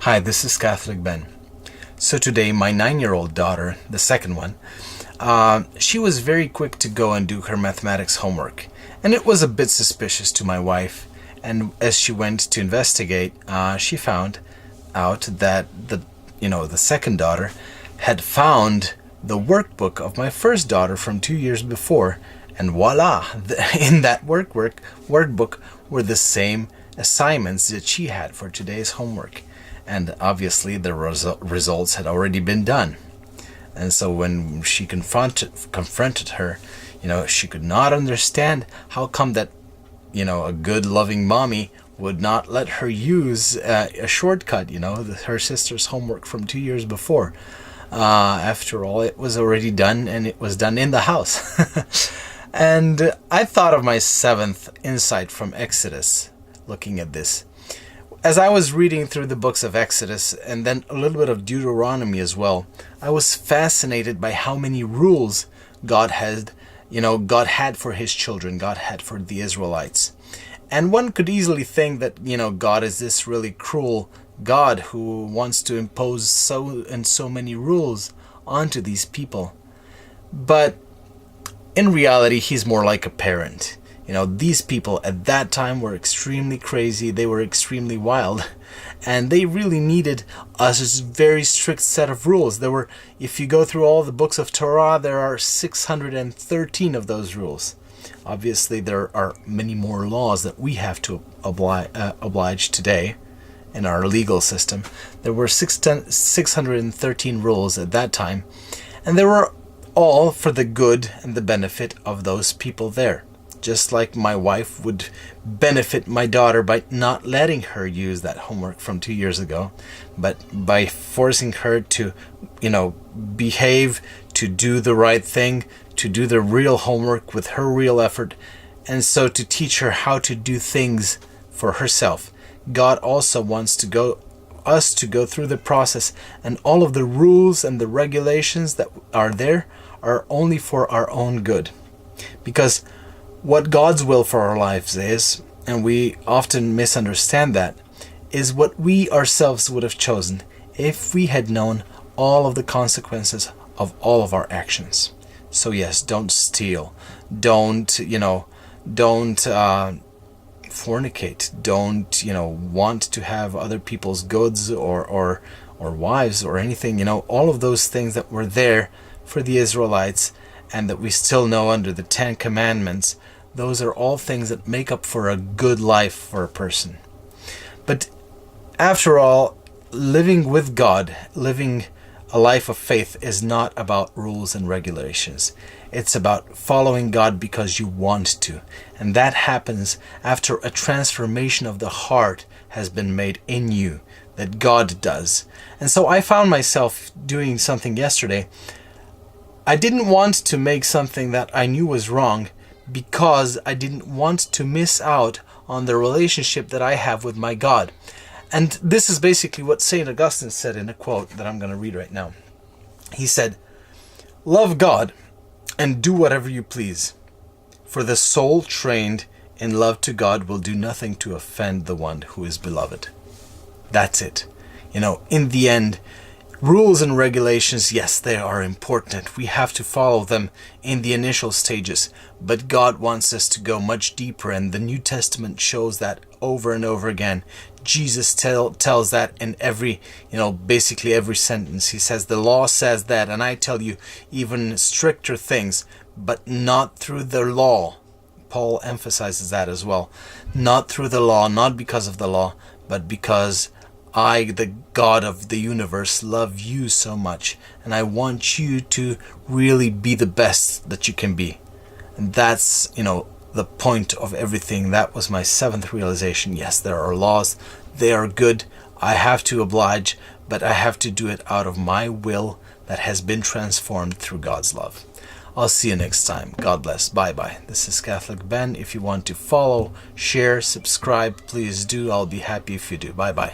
Hi, this is Catholic Ben. So today, my 9-year-old daughter, the second one, she was very quick to go and do her mathematics homework. And it was a bit suspicious to my wife. And as she went to investigate, she found out that the second daughter had found the workbook of my first daughter from 2 years before. And voila, in that workbook were the same assignments that she had for today's homework. And obviously the results had already been done. And so when she confronted her, she could not understand how come that, a good loving mommy would not let her use a shortcut, her sister's homework from 2 years before. After all, it was already done, and it was done in the house. And I thought of my seventh insight from Exodus, looking at this. As I was reading through the books of Exodus and then a little bit of Deuteronomy as well, I was fascinated by how many rules God had for his children, God had for the Israelites. And one could easily think that, God is this really cruel God who wants to impose so many rules onto these people. But in reality, he's more like a parent. These people at that time were extremely crazy. They were extremely wild. And they really needed a very strict set of rules. If you go through all the books of Torah, there are 613 of those rules. Obviously, there are many more laws that we have to oblige today in our legal system. There were 613 rules at that time. And they were all for the good and the benefit of those people there. Just like my wife would benefit my daughter by not letting her use that homework from 2 years ago, but by forcing her to, behave, to do the right thing, to do the real homework with her real effort, and so to teach her how to do things for herself. God also wants us to go through the process, and all of the rules and the regulations that are there are only for our own good. Because what God's will for our lives is, and we often misunderstand that, is what we ourselves would have chosen if we had known all of the consequences of all of our actions. So yes, don't steal, don't fornicate, don't want to have other people's goods or wives or anything. All of those things that were there for the Israelites and that we still know under the 10 Commandments, those are all things that make up for a good life for a person. But after all, living with God, living a life of faith is not about rules and regulations. It's about following God because you want to. And that happens after a transformation of the heart has been made in you, that God does. And so I found myself doing something yesterday. I didn't want to make something that I knew was wrong because I didn't want to miss out on the relationship that I have with my God. And this is basically what St. Augustin said in a quote that I'm going to read right now. He said, "Love God and do whatever you please, for the soul trained in love to God will do nothing to offend the one who is beloved." That's it. In the end, rules and regulations, yes, they are important. We have to follow them in the initial stages. But God wants us to go much deeper, and the New Testament shows that over and over again. Jesus tells that in basically every sentence. He says, the law says that, and I tell you even stricter things, but not through the law. Paul emphasizes that as well. Not through the law, not because of the law, but because I, the God of the universe, love you so much, and I want you to really be the best that you can be. And that's, the point of everything. That was my seventh realization. Yes, there are laws. They are good. I have to oblige, but I have to do it out of my will that has been transformed through God's love. I'll see you next time. God bless. Bye-bye. This is Catholic Ben. If you want to follow, share, subscribe, please do. I'll be happy if you do. Bye-bye.